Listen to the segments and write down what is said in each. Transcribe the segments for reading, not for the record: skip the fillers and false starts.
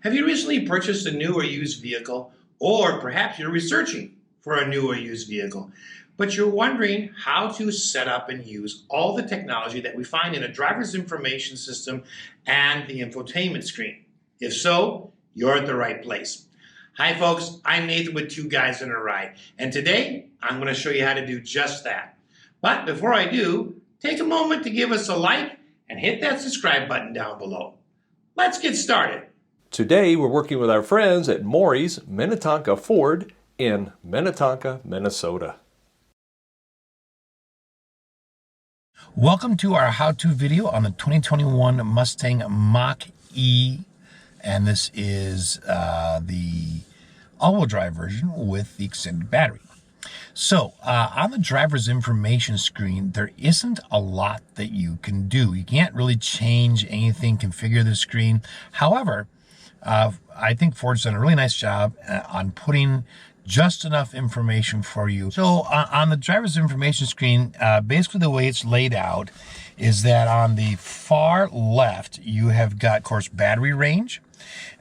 Have you recently purchased a new or used vehicle, or perhaps you're researching for a new or used vehicle, but you're wondering how to set up and use all the technology that we find in a driver's information system and the infotainment screen? If so, you're at the right place. Hi folks, I'm Nathan with Two Guys in a Ride, and today I'm going to show you how to do just that. But before I do, take a moment to give us a like and hit that subscribe button down below. Let's get started. Today we're working with our friends at Maury's Minnetonka Ford in Minnetonka, Minnesota. Welcome to our how-to video on the 2021 Mustang Mach-e, and this is the all-wheel drive version with the extended battery. So on the driver's information screen, there isn't a lot that you can do. You can't really change anything, configure the screen. However, I think Ford's done a really nice job on putting just enough information for you. So on the driver's information screen, basically the way it's laid out is that on the far left, you have got, of course, battery range.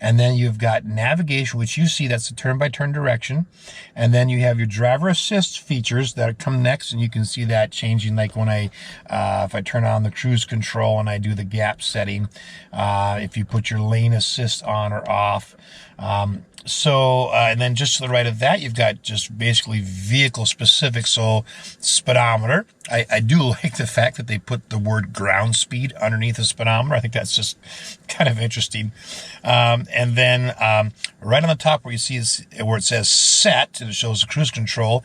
And then you've got navigation, which you see, that's the turn-by-turn direction. And then you have your driver assist features that come next, and you can see that changing, like when if I turn on the cruise control and I do the gap setting, if you put your lane assist on or off. And then just to the right of that, you've got just basically vehicle specific. So speedometer. I do like the fact that they put the word ground speed underneath the speedometer. I think that's just kind of interesting. And then right on the top where you see where it says set, and it shows the cruise control,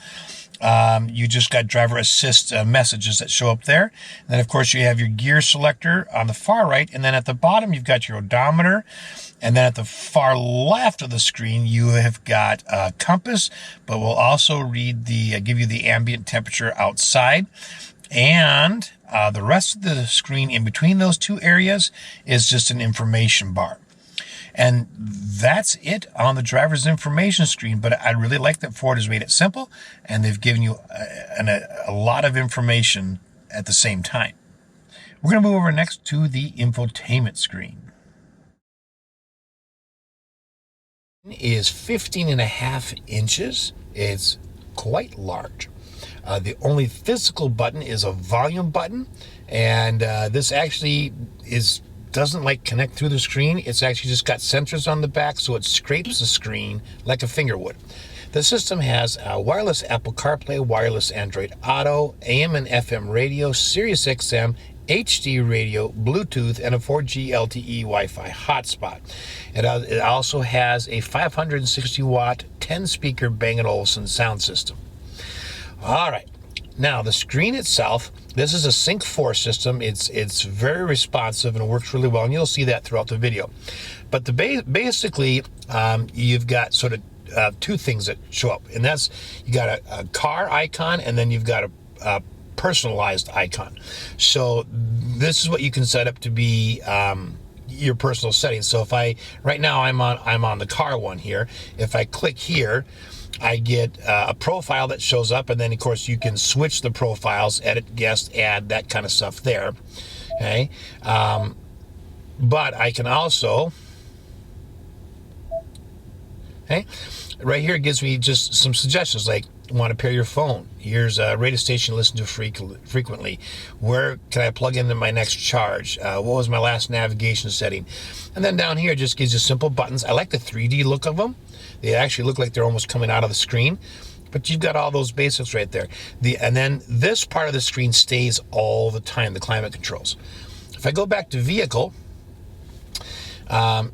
you just got driver assist messages that show up there. And then of course you have your gear selector on the far right, and then at the bottom you've got your odometer, and then at the far left of the screen you have got a compass, but will also read give you the ambient temperature outside. And the rest of the screen in between those two areas is just an information bar. And that's it on the driver's information screen. But I really like that Ford has made it simple, and they've given you a lot of information at the same time. We're going to move over next to the infotainment screen. It is 15.5 inches. It's quite large. The only physical button is a volume button, and this actually doesn't like connect through the screen. It's actually just got sensors on the back, so it scrapes the screen like a finger would. The system has wireless Apple CarPlay, wireless Android Auto, AM and FM radio, Sirius XM, HD radio, Bluetooth, and a 4G LTE Wi-Fi hotspot. It also has a 560 watt, 10 speaker Bang & Olufsen sound system. All right. Now, the screen itself, this is a Sync 4 system. It's very responsive and it works really well, and you'll see that throughout the video. But basically, you've got sort of two things that show up, and that's you got a car icon, and then you've got a personalized icon. So this is what you can set up to be your personal settings. So right now I'm on the car one here. If I click here, I get a profile that shows up, and then of course you can switch the profiles, edit, guest, add, that kind of stuff there. Okay, but I can also, okay, right here it gives me just some suggestions, like want to pair your phone. Here's a radio station to listen to frequently. Where can I plug into my next charge? What was my last navigation setting? And then down here it just gives you simple buttons. I like the 3D look of them. They actually look like they're almost coming out of the screen, but you've got all those basics right there. And then this part of the screen stays all the time, the climate controls. If I go back to vehicle,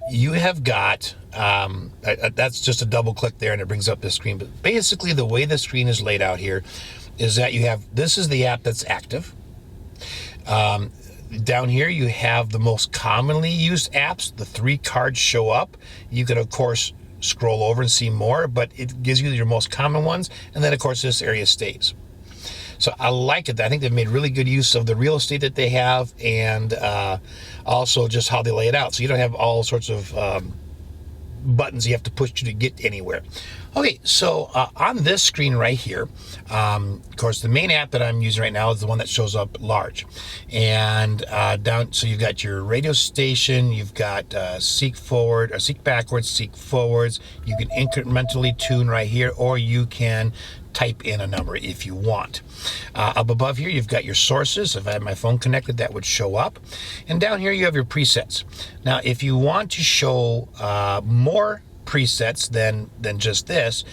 you have got, that's just a double click there and it brings up the screen. But basically the way the screen is laid out here is that you have, this is the app that's active. Down here you have the most commonly used apps. The 3 cards show up. You can of course scroll over and see more, but it gives you your most common ones, and then of course this area stays. So I like it. I think they've made really good use of the real estate that they have, and also just how they lay it out. So you don't have all sorts of buttons you have to push to get anywhere. Okay, so on this screen right here, of course, the main app that I'm using right now is the one that shows up large. And so you've got your radio station, you've got seek forward, or seek backwards, seek forwards. You can incrementally tune right here, or you can type in a number if you want. Up above here, you've got your sources. If I had my phone connected, that would show up. And down here, you have your presets. Now, if you want to show more presets than just this,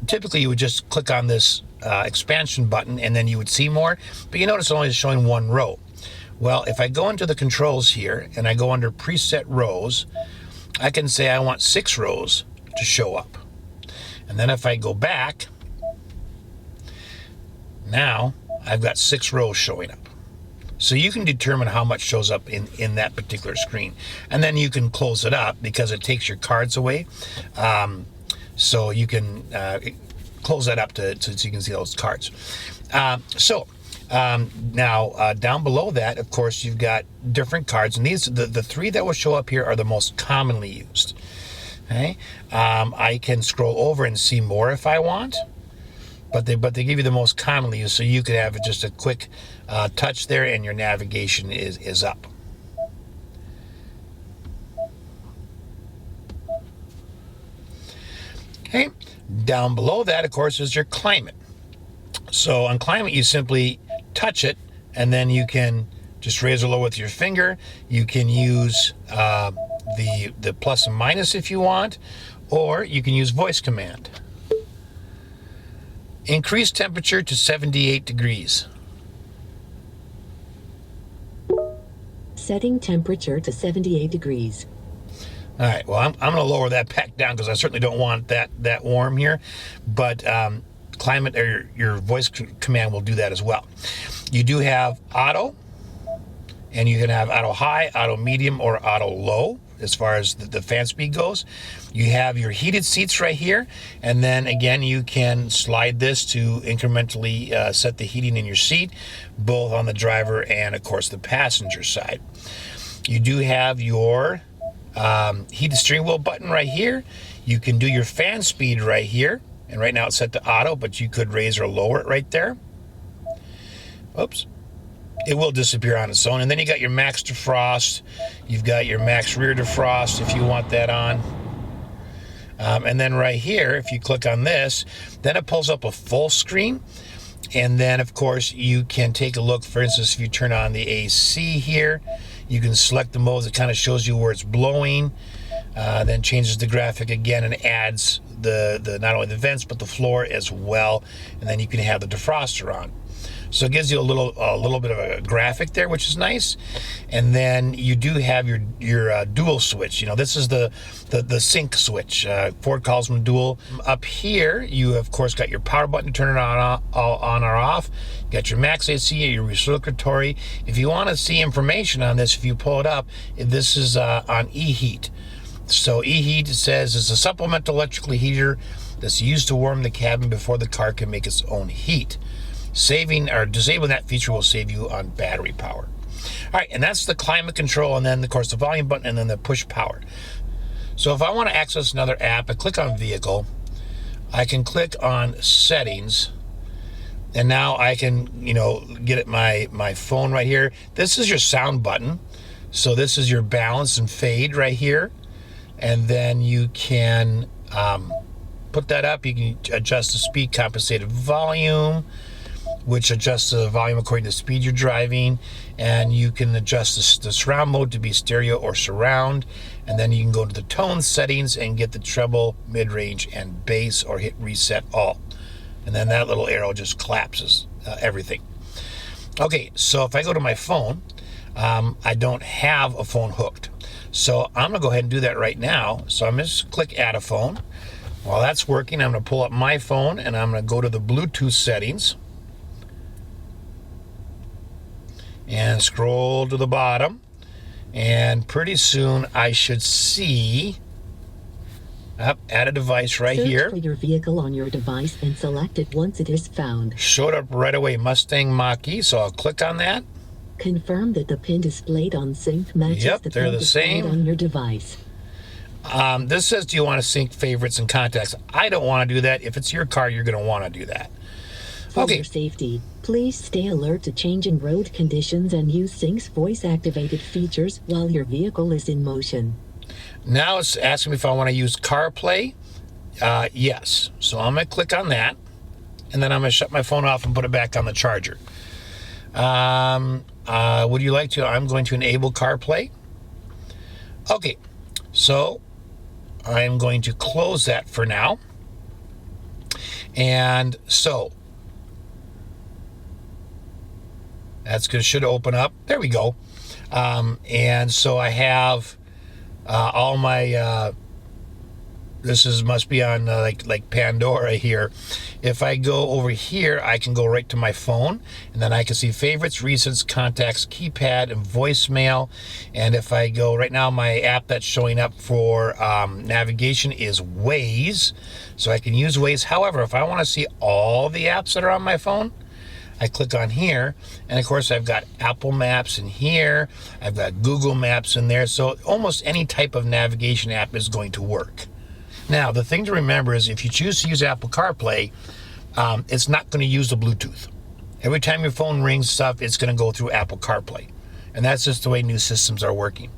typically you would just click on this expansion button and then you would see more, but you notice it's only showing one row. Well, if I go into the controls here and I go under preset rows, I can say I want 6 rows to show up. And then if I go back, now I've got 6 rows showing up. So you can determine how much shows up in that particular screen. And then you can close it up because it takes your cards away. So you can close that up so you can see those cards. Now down below that, of course, you've got different cards. And these, the 3 that will show up here are the most commonly used. Okay? I can scroll over and see more if I want. But they give you the most commonly used, so you could have just a quick touch there and your navigation is up. Okay, down below that, of course, is your climate. So on climate, you simply touch it, and then you can just raise or lower with your finger. You can use the plus and minus if you want, or you can use voice command. Increase temperature to 78 degrees. Setting temperature to 78 degrees. All right, well, I'm going to lower that back down because I certainly don't want that warm here. But climate, or your voice command will do that as well. You do have auto, and you can have auto high, auto medium, or auto low as far as the fan speed goes. You have your heated seats right here, and then again you can slide this to incrementally set the heating in your seat, both on the driver and of course the passenger side. You do have your heated steering wheel button right here. You can do your fan speed right here, and right now it's set to auto, but you could raise or lower it right there. Oops. It will disappear on its own. And then you got your max defrost. You've got your max rear defrost if you want that on. And then right here, if you click on this, then it pulls up a full screen. And then, of course, you can take a look. For instance, if you turn on the AC here, you can select the modes. It kind of shows you where it's blowing. Then changes the graphic again and adds the not only the vents, but the floor as well. And then you can have the defroster on. So it gives you a little bit of a graphic there, which is nice. And then you do have your dual switch. You know, this is the sync switch. Ford calls them dual. Up here, you of course got your power button to turn it on or off. You got your max AC, your recirculatory. If you want to see information on this, if you pull it up, this is on eHeat. So eHeat says it's a supplemental electrical heater that's used to warm the cabin before the car can make its own heat. Saving or disabling that feature will save you on battery power. All right, and that's the climate control, and then of course the volume button, and then the push power. So if I want to access another app, I click on vehicle, I can click on settings, and now I can, you know, get at my phone right here. This is your sound button. So this is your balance and fade right here. And then you can put that up. You can adjust the speed compensated volume, which adjusts the volume according to the speed you're driving, and you can adjust the surround mode to be stereo or surround, and then you can go to the tone settings and get the treble, mid-range, and bass, or hit reset all, and then that little arrow just collapses everything. Okay, so if I go to my phone, I don't have a phone hooked, so I'm gonna go ahead and do that right now. So I'm just click add a phone. While that's working, I'm gonna pull up my phone and I'm gonna go to the Bluetooth settings and scroll to the bottom, and pretty soon I should see add a device right Search here. for your vehicle on your device and select it once it is found. Showed up right away, Mustang Mach-e, so I'll click on that. Confirm that the pin displayed on sync matches Yep, the they're pin the displayed same. on your device. This says, do you want to sync favorites and contacts? I don't want to do that. If it's your car, you're going to want to do that. For Okay. your safety, please stay alert to changing road conditions and use Sync's voice-activated features while your vehicle is in motion. Now it's asking me if I want to use CarPlay. Yes. So I'm going to click on that, and then I'm going to shut my phone off and put it back on the charger. Would you like to? I'm going to enable CarPlay. Okay. So I'm going to close that for now. And so that's going to should open up. There we go. And so I have all my must be on like Pandora here. If I go over here, I can go right to my phone, and then I can see favorites, recents, contacts, keypad, and voicemail. And if I go right now, my app that's showing up for navigation is Waze, so I can use Waze. However, if I want to see all the apps that are on my phone, I click on here, and of course I've got Apple Maps in here, I've got Google Maps in there, so almost any type of navigation app is going to work. Now, the thing to remember is if you choose to use Apple CarPlay, it's not going to use the Bluetooth. Every time your phone rings stuff, it's going to go through Apple CarPlay. And that's just the way new systems are working.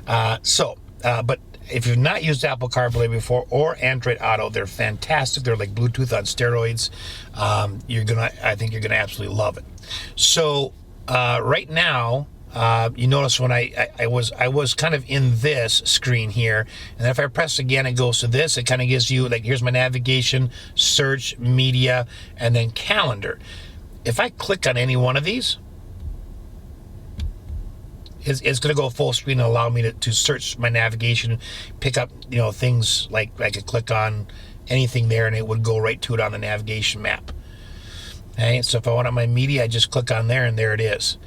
But if you've not used Apple CarPlay before or Android Auto, they're fantastic. They're like Bluetooth on steroids. I think you're gonna absolutely love it. So right now, you notice when I was kind of in this screen here, and if I press again, it goes to this. It kind of gives you like, here's my navigation, search, media, and then calendar. If I click on any one of these, it's going to go full screen and allow me to search my navigation, pick up things like I could click on anything there, and it would go right to it on the navigation map. Okay, so if I want my media, I just click on there, and there it is,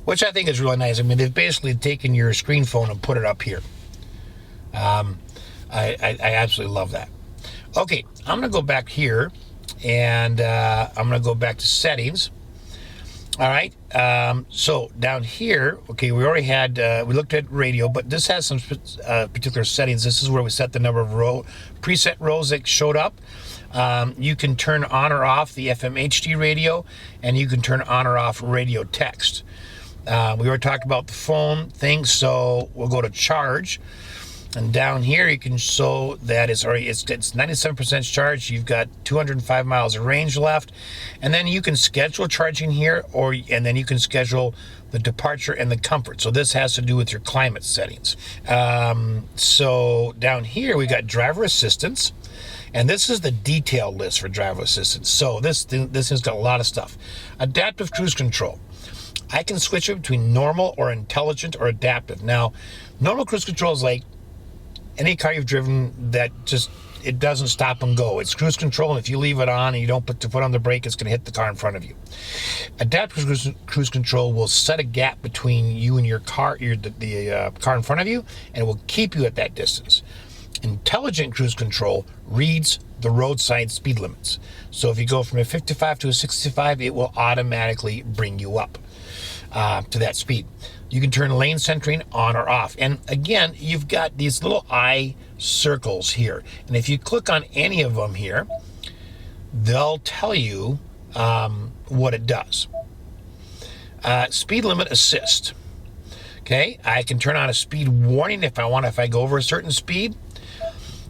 which I think is really nice. I mean, they've basically taken your screen phone and put it up here. I absolutely love that. Okay, I'm going to go back here, and I'm going to go back to settings. All right, so down here, okay, we already had, we looked at radio, but this has some particular settings. This is where we set the number of preset rows that showed up. You can turn on or off the FM HD radio, and you can turn on or off radio text. We already talked about the phone thing, so we'll go to charge. And down here, you can show that it's 97% charged. You've got 205 miles of range left, and then you can schedule charging here, and then you can schedule the departure and the comfort. So this has to do with your climate settings. So down here, we got driver assistance, and this is the detail list for driver assistance. So this has got a lot of stuff. Adaptive cruise control. I can switch it between normal or intelligent or adaptive. Now, normal cruise control is like any car you've driven that just, it doesn't stop and go. It's cruise control, and if you leave it on and you don't put on the brake, it's going to hit the car in front of you. Adaptive cruise control will set a gap between you and your car, the car in front of you, and it will keep you at that distance. Intelligent cruise control reads the roadside speed limits. So if you go from a 55 to a 65, it will automatically bring you up to that speed. You can turn lane centering on or off. And again, you've got these little eye circles here. And if you click on any of them here, they'll tell you what it does. Speed limit assist. Okay, I can turn on a speed warning if I go over a certain speed.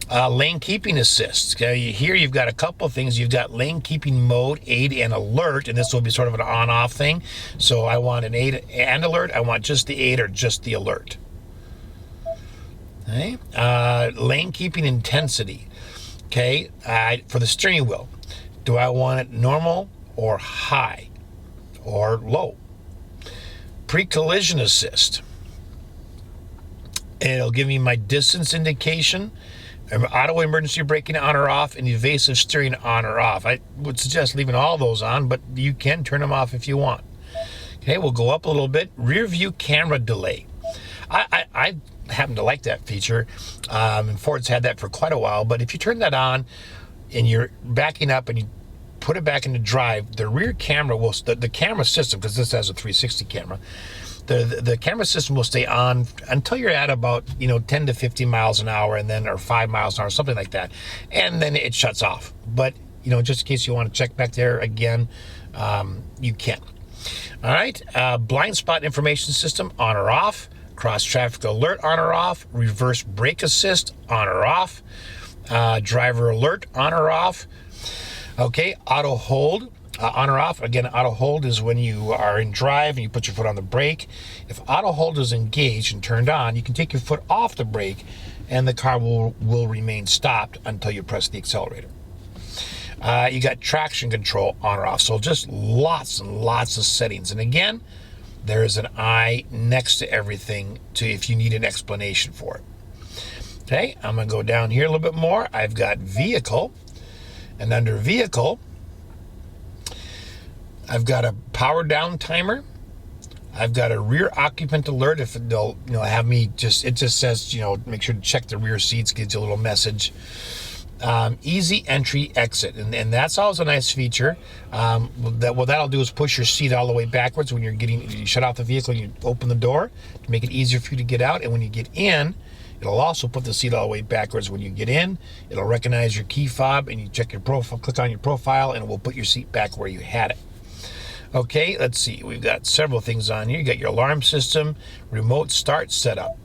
Lane keeping assist. Okay, here you've got a couple of things. You've got lane keeping mode, aid, and alert, and this will be sort of an on-off thing. So I want an aid and alert. I want just the aid or just the alert. Okay, lane keeping intensity. Okay, for the steering wheel, do I want it normal or high or low? Pre-collision assist. It'll give me my distance indication, auto emergency braking on or off, and evasive steering on or off. I would suggest leaving all those on, but you can turn them off if you want. Okay, we'll go up a little bit. Rear view camera delay. I happen to like that feature, and Ford's had that for quite a while, but if you turn that on and you're backing up and you put it back into drive, the rear camera will, the camera system, because this has a 360 camera, the camera system will stay on until you're at about 10 to 50 miles an hour, and then or 5 miles an hour, something like that, and then it shuts off. But just in case you want to check back there again, you can. All right, blind spot information system on or off, cross traffic alert on or off, reverse brake assist on or off, driver alert on or off. Okay, auto hold. On or off. Again, auto hold is when you are in drive and you put your foot on the brake. If auto hold is engaged and turned on, you can take your foot off the brake and the car will remain stopped until you press the accelerator. You got traction control on or off. So just lots and lots of settings. And again, there is an I next to everything if you need an explanation for it. Okay, I'm going to go down here a little bit more. I've got vehicle, and under vehicle, I've got a power down timer. I've got a rear occupant alert. If they'll, have me it just says, make sure to check the rear seats, gives you a little message. Easy entry exit, and that's always a nice feature. What that'll do is push your seat all the way backwards when you shut off the vehicle and you open the door to make it easier for you to get out. And when you get in, it'll also put the seat all the way backwards when you get in. It'll recognize your key fob, and you check your profile, click on your profile, and it will put your seat back where you had it. Okay, let's see. We've got several things on here. You got your alarm system, remote start setup.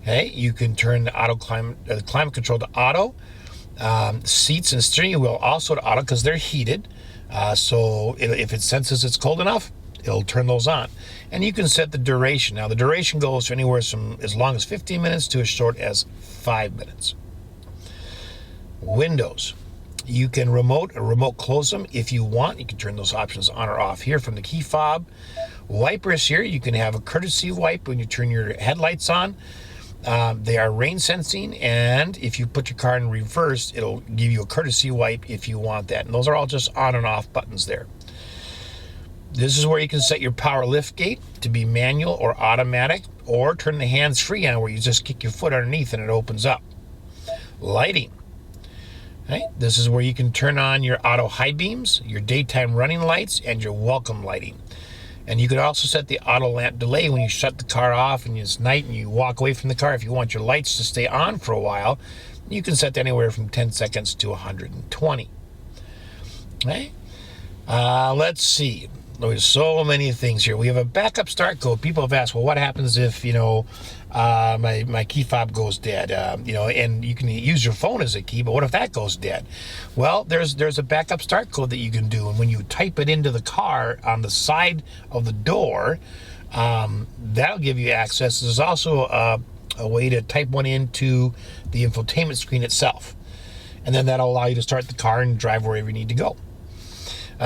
Okay, you can turn the climate control to auto. Seats and steering wheel also to auto because they're heated. So if it senses it's cold enough, it'll turn those on. And you can set the duration. Now the duration goes anywhere from as long as 15 minutes to as short as 5 minutes. Windows. You can remote close them if you want. You can turn those options on or off here from the key fob. Wipers here, you can have a courtesy wipe when you turn your headlights on. They are rain sensing, and if you put your car in reverse, it'll give you a courtesy wipe if you want that. And those are all just on and off buttons there. This is where you can set your power lift gate to be manual or automatic, or turn the hands free on where you just kick your foot underneath and it opens up. Lighting. Right? This is where you can turn on your auto high beams, your daytime running lights, and your welcome lighting. And you could also set the auto lamp delay when you shut the car off and it's night and you walk away from the car. If you want your lights to stay on for a while, you can set anywhere from 10 seconds to 120. Okay? Let's see. There's so many things here. We have a backup start code. People have asked, well, what happens if, my key fob goes dead? And you can use your phone as a key, but what if that goes dead? Well, there's a backup start code that you can do. And when you type it into the car on the side of the door, that'll give you access. There's also a way to type one into the infotainment screen itself. And then that'll allow you to start the car and drive wherever you need to go.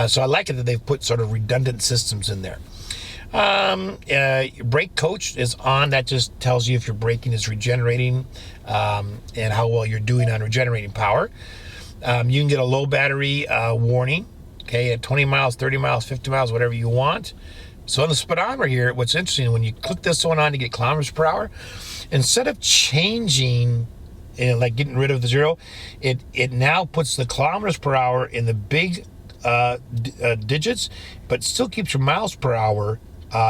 So I like it that they've put sort of redundant systems in there. Brake coach is on. That just tells you if your braking is regenerating and how well you're doing on regenerating power. You can get a low battery warning, okay, at 20 miles, 30 miles, 50 miles, whatever you want. So on the speedometer here, what's interesting, when you click this one on to get kilometers per hour, instead of changing, like getting rid of the zero, it now puts the kilometers per hour in the big digits, but still keeps your miles per hour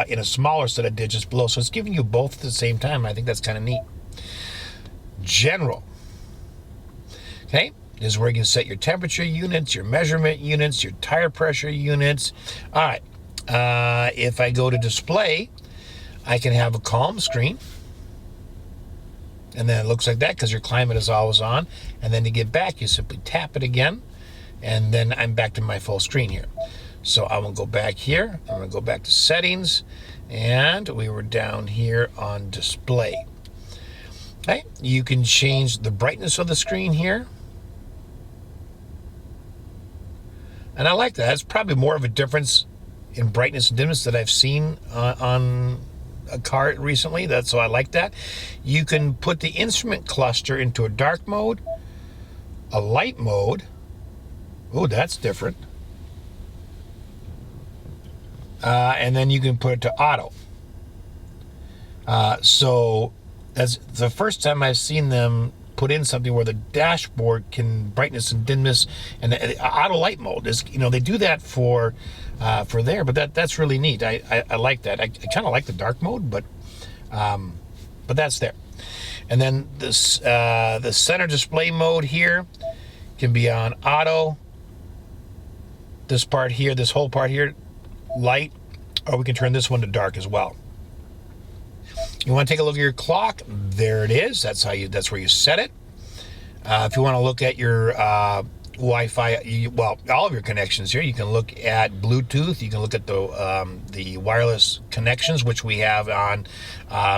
in a smaller set of digits below. So it's giving you both at the same time. I think that's kind of neat. General. Okay, this is where you can set your temperature units, your measurement units, your tire pressure units. All right. If I go to display, I can have a calm screen. And then it looks like that because your climate is always on. And then to get back, you simply tap it again. And then I'm back to my full screen here. So I'm going to go back here. I'm going to go back to settings. And we were down here on display. Okay, you can change the brightness of the screen here. And I like that. It's probably more of a difference in brightness and dimness that I've seen on a car recently. So I like that. You can put the instrument cluster into a dark mode, a light mode. Oh, that's different. And then you can put it to auto. So that's the first time I've seen them put in something where the dashboard can brightness and dimness and the auto light mode is, they do that for there, but that's really neat. I like that. I kind of like the dark mode, but that's there. And then this the center display mode here can be on auto. This part here, this whole part here, light, or we can turn this one to dark as well. You want to take a look at your clock? There it is. That's where you set it. If you want to look at your Wi-Fi, all of your connections here, you can look at Bluetooth. You can look at the wireless connections, which we have on.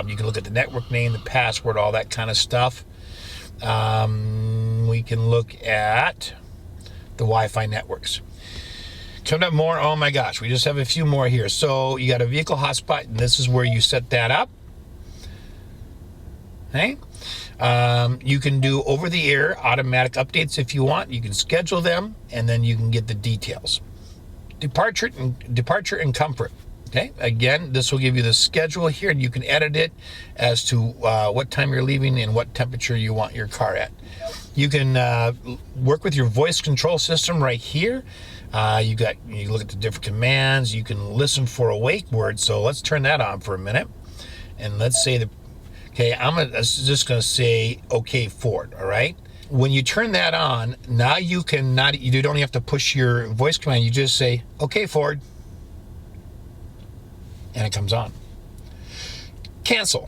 You can look at the network name, the password, all that kind of stuff. We can look at the Wi-Fi networks. Coming up more, oh my gosh, we just have a few more here. So you got a vehicle hotspot, and this is where you set that up. Okay. You can do over-the-air automatic updates if you want. You can schedule them, and then you can get the details. Departure and comfort. Okay. Again, this will give you the schedule here, and you can edit it as to what time you're leaving and what temperature you want your car at. You can work with your voice control system right here. You look at the different commands. You can listen for a wake word. So let's turn that on for a minute, and let's say okay, I'm just going to say, okay, Ford, all right? When you turn that on, now you don't have to push your voice command. You just say, okay, Ford, and it comes on. Cancel.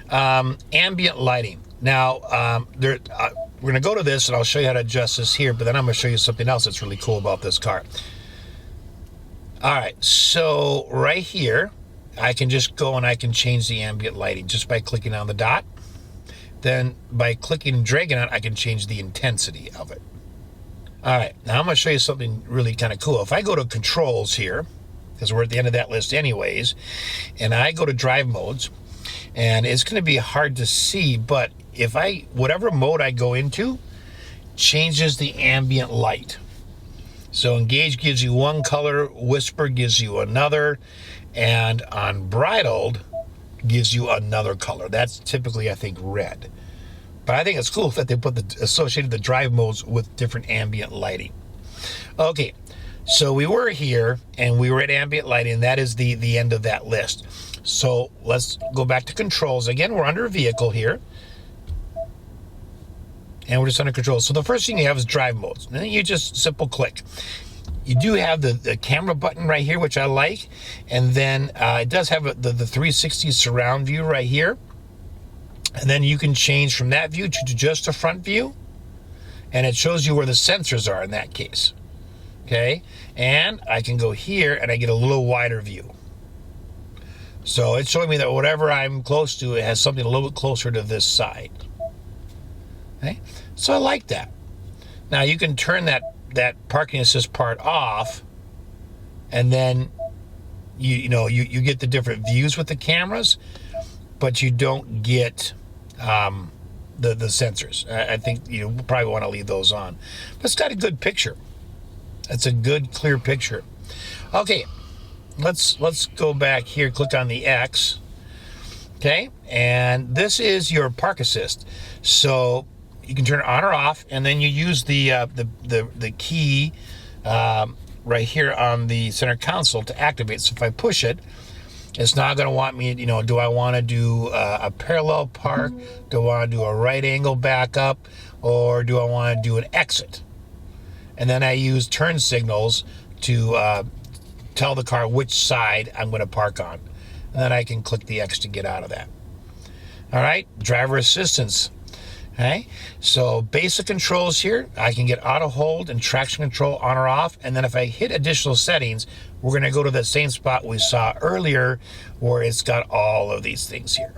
Ambient lighting. Now, we're going to go to this, and I'll show you how to adjust this here, but then I'm going to show you something else that's really cool about this car. All right, so right here, I can just go and I can change the ambient lighting just by clicking on the dot. Then by clicking and dragging on it, I can change the intensity of it. All right, now I'm going to show you something really kind of cool. If I go to controls here, because we're at the end of that list anyways, and I go to drive modes, and it's going to be hard to see, but if whatever mode I go into, changes the ambient light. So engage gives you one color, whisper gives you another, and unbridled gives you another color. That's typically, I think, red. But I think it's cool that they associated the drive modes with different ambient lighting. Okay, so we were here, and we were at ambient lighting, and that is the end of that list. So let's go back to controls. Again, we're under vehicle here. And we're just under control. So the first thing you have is drive modes. And then you just simple click. You do have the camera button right here, which I like. And then it does have the 360 surround view right here. And then you can change from that view to just a front view. And it shows you where the sensors are in that case. Okay. And I can go here and I get a little wider view. So it's showing me that whatever I'm close to, it has something a little bit closer to this side. Okay. So I like that. Now you can turn that parking assist part off, and then you get the different views with the cameras, but you don't get the sensors. I think you probably want to leave those on. But it's got a good picture. It's a good, clear picture. Okay, let's go back here. Click on the X. Okay, and this is your park assist. So you can turn it on or off, and then you use the key right here on the center console to activate. So if I push it, it's not going to want me, do I want to do a parallel park? Do I want to do a right angle backup? Or do I want to do an exit? And then I use turn signals to tell the car which side I'm going to park on. And then I can click the X to get out of that. All right, driver assistance. Okay, so basic controls here, I can get auto hold and traction control on or off. And then if I hit additional settings, we're going to go to the same spot we saw earlier where it's got all of these things here.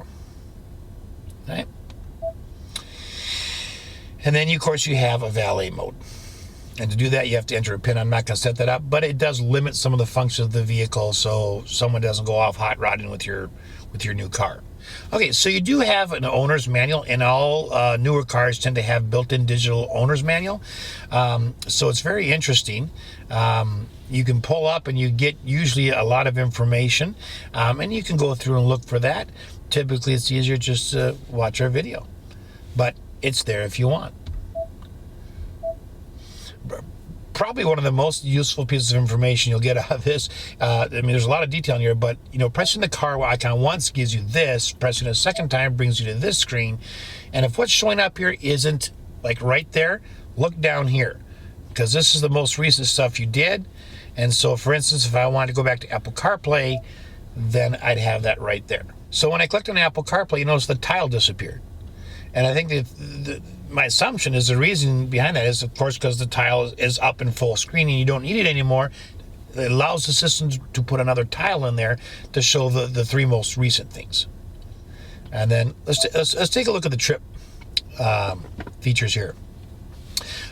Okay. And then, of course, you have a valet mode. And to do that, you have to enter a PIN. I'm not going to set that up, but it does limit some of the functions of the vehicle so someone doesn't go off hot rodding with your new car. Okay, so you do have an owner's manual, and all newer cars tend to have built-in digital owner's manual. So it's very interesting. you can pull up and you get usually a lot of information, and you can go through and look for that. Typically, it's easier just to watch our video, but it's there if you want. Probably one of the most useful pieces of information you'll get out of this. I mean, there's a lot of detail in here, but pressing the car icon once gives you this. Pressing it a second time brings you to this screen. And if what's showing up here isn't like right there, look down here, because this is the most recent stuff you did. And so, for instance, if I wanted to go back to Apple CarPlay, then I'd have that right there. So when I clicked on Apple CarPlay, you notice the tile disappeared. And I think that my assumption is the reason behind that is, of course, because the tile is up in full screen and you don't need it anymore. It allows the system to put another tile in there to show the three most recent things. And then let's take a look at the trip features here.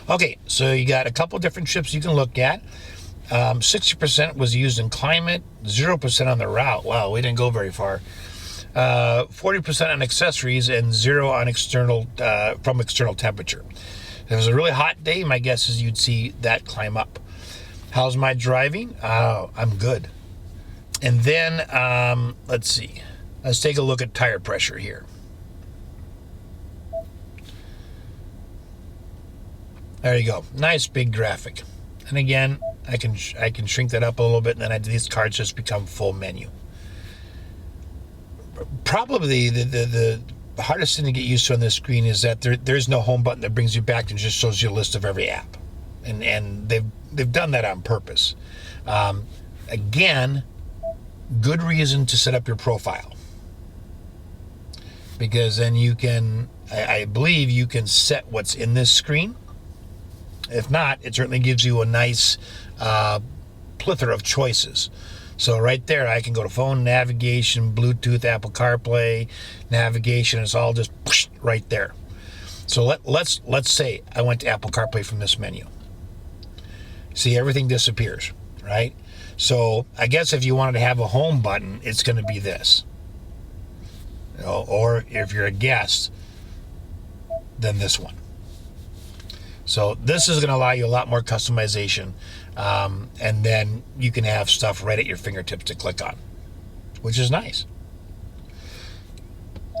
Okay, so you got a couple different trips you can look at. 60% was used in climate, 0% on the route. Wow, we didn't go very far. 40% on accessories, and 0 on external from external temperature. If it was a really hot day, my guess is you'd see that climb up. How's my driving? I'm good. And then let's see. Let's take a look at tire pressure here. There you go. Nice big graphic. And again, I can shrink that up a little bit, and then these cards just become full menu. Probably the hardest thing to get used to on this screen is that there's no home button that brings you back and just shows you a list of every app, and they've done that on purpose. Again, good reason to set up your profile, because then you can, I believe you can set what's in this screen. If not, it certainly gives you a nice plethora of choices. So right there, I can go to phone, navigation, Bluetooth, Apple CarPlay, navigation. It's all just right there. So let's say I went to Apple CarPlay from this menu. See, everything disappears, right? So I guess if you wanted to have a home button, it's going to be this. Or if you're a guest, then this one. So this is going to allow you a lot more customization, and then you can have stuff right at your fingertips to click on, which is nice.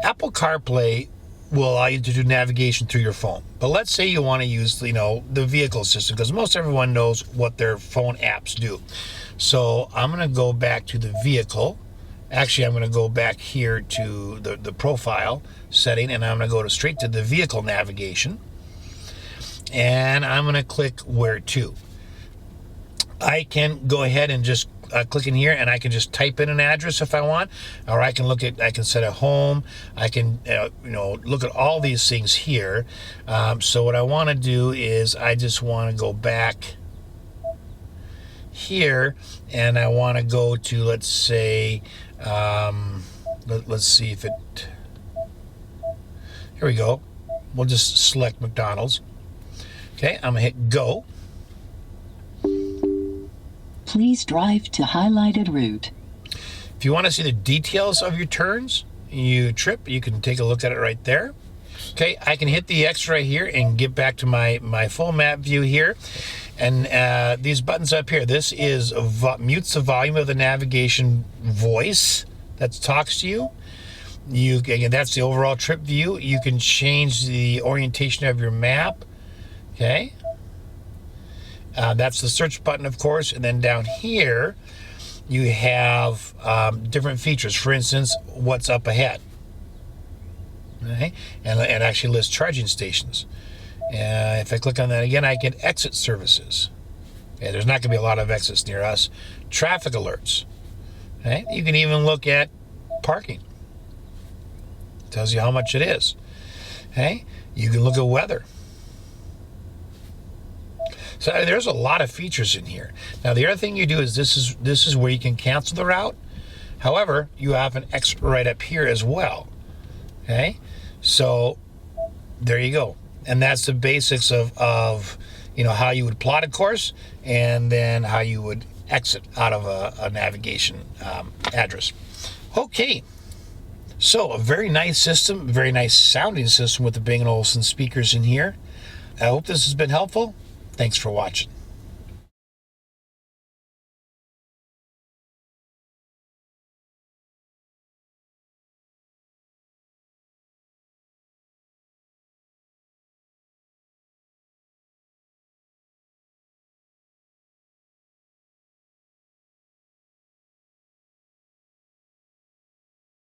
Apple CarPlay will allow you to do navigation through your phone. But let's say you want to use, the vehicle system, because most everyone knows what their phone apps do. So I'm going to go back to the vehicle. Actually, I'm going to go back here to the profile setting, and I'm going to go straight to the vehicle navigation. And I'm going to click where to. I can go ahead and just click in here, and I can just type in an address if I want, or I can set a home. I can look at all these things here. So what I want to do is I just want to go back here, and I want to go to, let's say, let's see if it. Here we go. We'll just select McDonald's. Okay, I'm going to hit go. Please drive to highlighted route. If you want to see the details of your turns, you can take a look at it right there. Okay, I can hit the X right here and get back to my full map view here. And these buttons up here, this is mutes the volume of the navigation voice that talks to you. Again, that's the overall trip view. You can change the orientation of your map. Okay, that's the search button, of course, and then down here you have different features. For instance, what's up ahead, okay, and actually lists charging stations. If I click on that again, I can exit services. Okay, there's not going to be a lot of exits near us. Traffic alerts. Okay, you can even look at parking. Tells you how much it is. Okay, you can look at weather. So there's a lot of features in here. Now the other thing you do is this is where you can cancel the route. However, you have an X right up here as well. Okay, so there you go, and that's the basics of how you would plot a course, and then how you would exit out of a navigation address. Okay, so a very nice system, very nice sounding system with the Bang & Olufsen speakers in here. I hope this has been helpful. Thanks for watching.